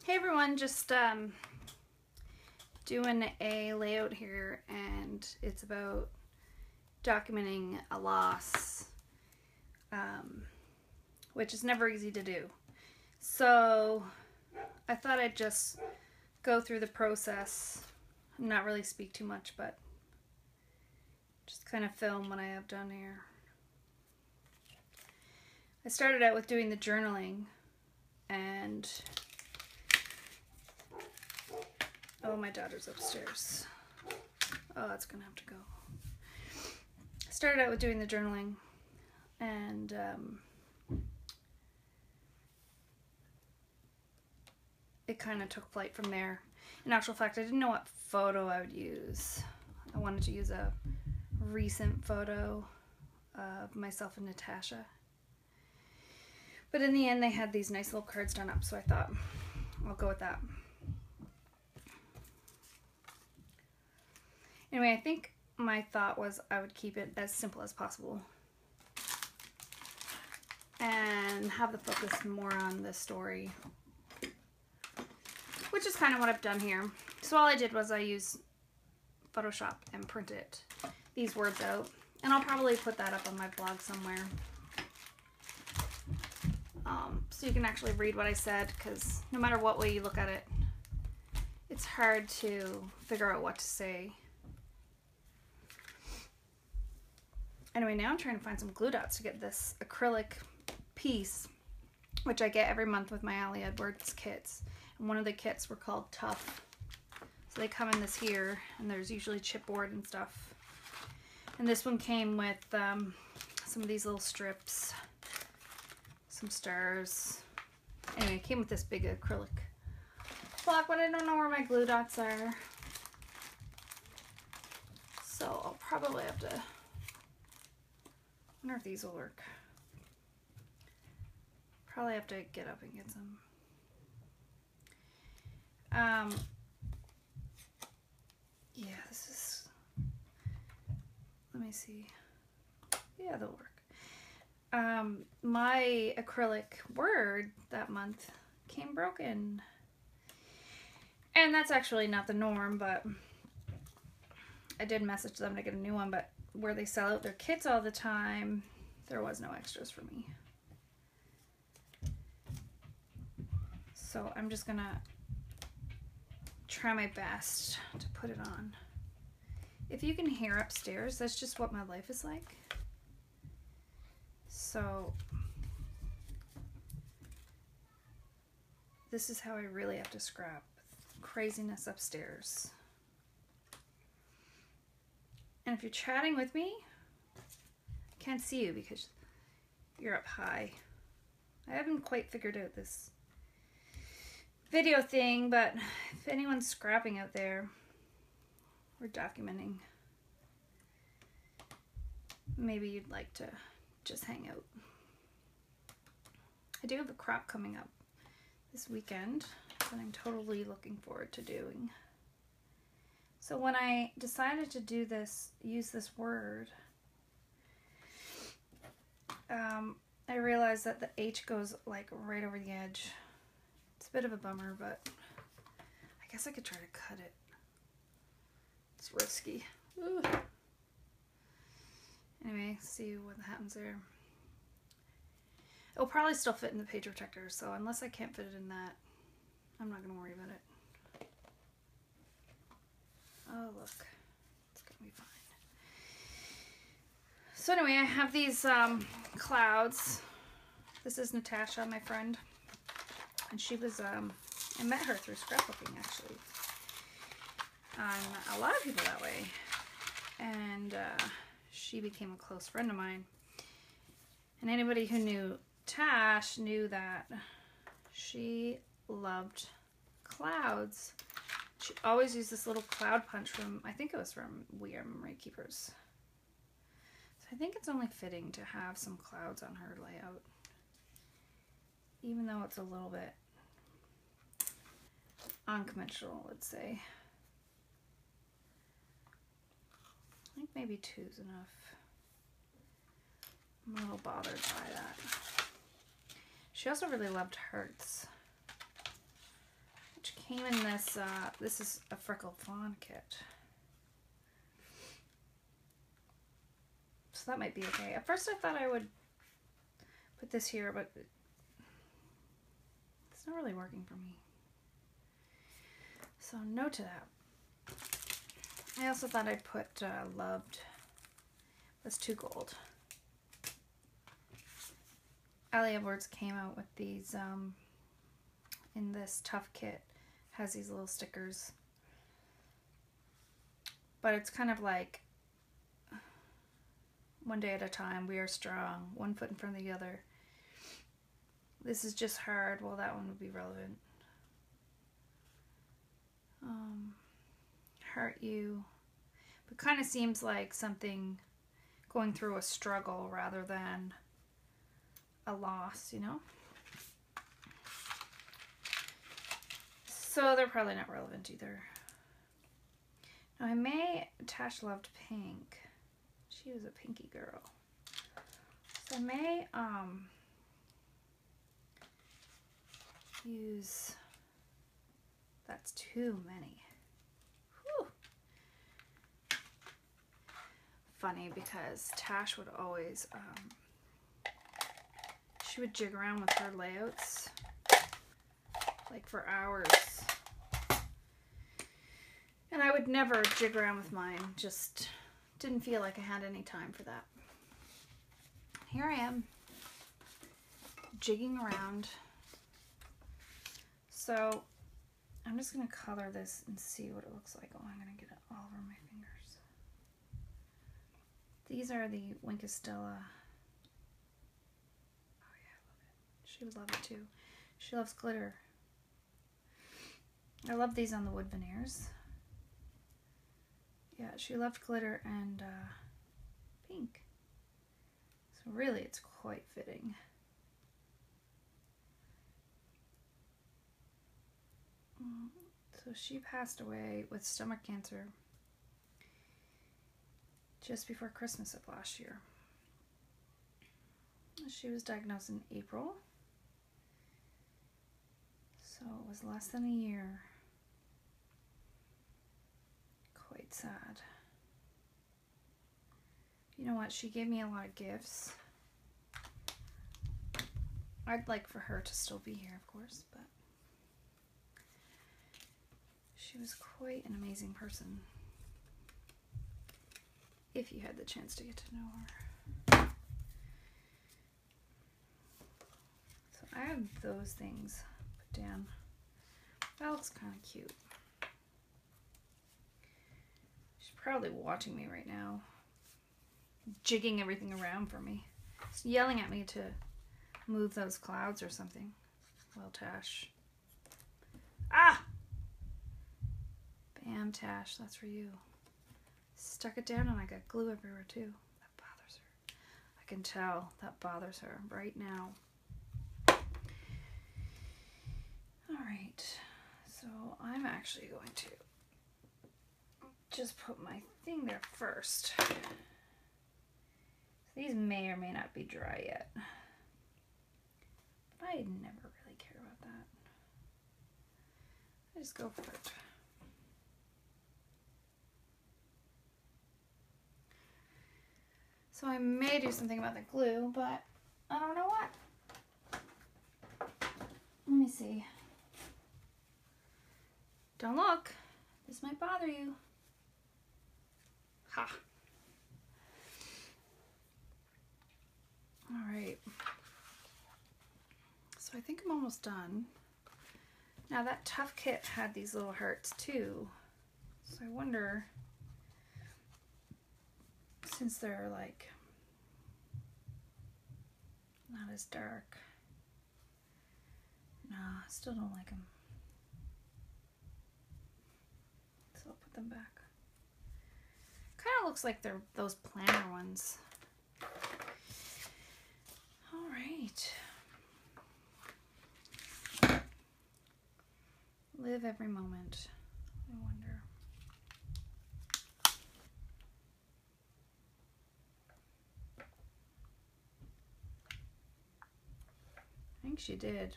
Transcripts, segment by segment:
Hey everyone, just doing a layout here, and it's about documenting a loss, which is never easy to do. So I thought I'd just go through the process, not really speak too much, but just kind of film what I have done here. I started out with doing the journaling, and oh, my daughter's upstairs. Oh, it's gonna have to go. I started out with doing the journaling, and it kind of took flight from there. In actual fact, I didn't know what photo I would use. I wanted to use a recent photo of myself and Natasha. But in the end, they had these nice little cards done up, so I thought, I'll go with that. Anyway, I think my thought was I would keep it as simple as possible and have the focus more on the story, which is kind of what I've done here. So all I did was I used Photoshop and printed these words out, and I'll probably put that up on my blog somewhere. So you can actually read what I said, because no matter what way you look at it, it's hard to figure out what to say. Anyway, now I'm trying to find some glue dots to get this acrylic piece, which I get every month with my Ali Edwards kits. And one of the kits were called Tough. So they come in this here, and there's usually chipboard and stuff. And this one came with some of these little strips, some stars. Anyway, it came with this big acrylic block, but I don't know where my glue dots are. So I'll probably have to... I wonder if these will work. Probably have to get up and get some. Yeah, this is... Let me see. Yeah, they'll work. My acrylic word that month came broken. And that's actually not the norm, but I did message them to get a new one, but where they sell out their kits all the time, there was no extras for me. So I'm just gonna try my best to put it on. If you can hear upstairs, that's just what my life is like. So this is how I really have to scrap craziness upstairs. And if you're chatting with me, I can't see you because you're up high. I haven't quite figured out this video thing, but if anyone's scrapping out there or documenting, maybe you'd like to just hang out. I do have a crop coming up this weekend that I'm totally looking forward to doing. So when I decided to do this, use this word, I realized that the H goes like right over the edge. It's a bit of a bummer, but I guess I could try to cut it. It's risky. Ooh. Anyway, see what happens there. It'll probably still fit in the page protector, so unless I can't fit it in that, I'm not going to worry about it. Oh, look. It's going to be fine. So anyway, I have these clouds. This is Natasha, my friend. And she was, I met her through scrapbooking, actually. A lot of people that way. And she became a close friend of mine. And anybody who knew Tash knew that she loved clouds. She always used this little cloud punch from, I think it was from We Are Memory Keepers. So I think it's only fitting to have some clouds on her layout, even though it's a little bit unconventional, let's say. I think maybe 2's enough. I'm a little bothered by that. She also really loved hearts. came in this, this is a Freckled Fawn kit. So that might be okay. At first I thought I would put this here, but it's not really working for me. So no to that. I also thought I'd put Loved. That's too gold. Ali Edwards came out with these in this Tough kit. Has these little stickers. But it's kind of like one day at a time, we are strong, one foot in front of the other. This is just hard. Well, that one would be relevant. Hurt you. But kind of seems like something going through a struggle rather than a loss, you know? So they're probably not relevant either. Now I may attach Loved Pink. She was a pinky girl. So I may use, that's too many. Whew. Funny because Tash would always, she would jig around with her layouts like for hours. And I would never jig around with mine, just didn't feel like I had any time for that. Here I am, jigging around. So I'm just going to color this and see what it looks like. Oh, I'm going to get it all over my fingers. These are the Winkostella. Oh yeah, I love it. She would love it too. She loves glitter. I love these on the wood veneers. Yeah, she loved glitter and pink. So really, it's quite fitting. So she passed away with stomach cancer just before Christmas of last year. She was diagnosed in April. So it was less than a year. Quite sad. You know what? She gave me a lot of gifts. I'd like for her to still be here, of course, but she was quite an amazing person. If you had the chance to get to know her. So I have those things put down. That looks kind of cute. She's probably watching me right now, jigging everything around for me. She's yelling at me to move those clouds or something. Well, Tash. Ah! Bam, Tash, that's for you. Stuck it down and I got glue everywhere too. That bothers her. I can tell that bothers her right now. Alright, so I'm actually going to just put my thing there first. These may or may not be dry yet. But I never really care about that. I just go for it. So I may do something about the glue, but I don't know what. Let me see. Don't look. This might bother you. Ha. All right. So I think I'm almost done. Now that Tough kit had these little hearts too. So I wonder, since they're like not as dark. No, I still don't like them. So I'll put them back. Kind of looks like they're those planner ones. All right. Live every moment. I wonder. I think she did.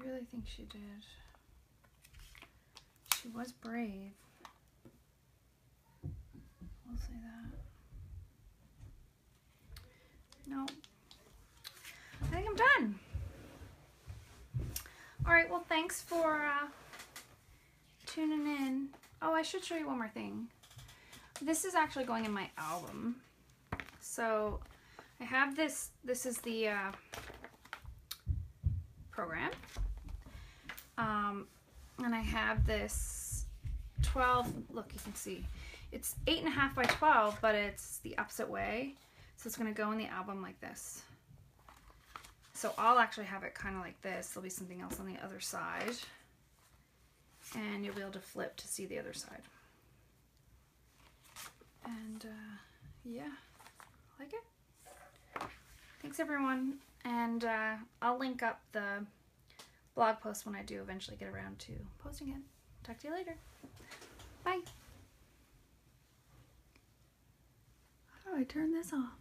I really think she did. She was brave. We'll say that. No. I think I'm done. Alright, well thanks for tuning in. Oh, I should show you one more thing. This is actually going in my album. So I have this. This is the program. And I have this 12, look, you can see. It's 8.5 by 12, but it's the opposite way. So it's gonna go in the album like this. So I'll actually have it kind of like this. There'll be something else on the other side. And you'll be able to flip to see the other side. And yeah, like it. Thanks everyone. And I'll link up the blog post when I do eventually get around to posting it. Talk to you later. Bye. How do I turn this off?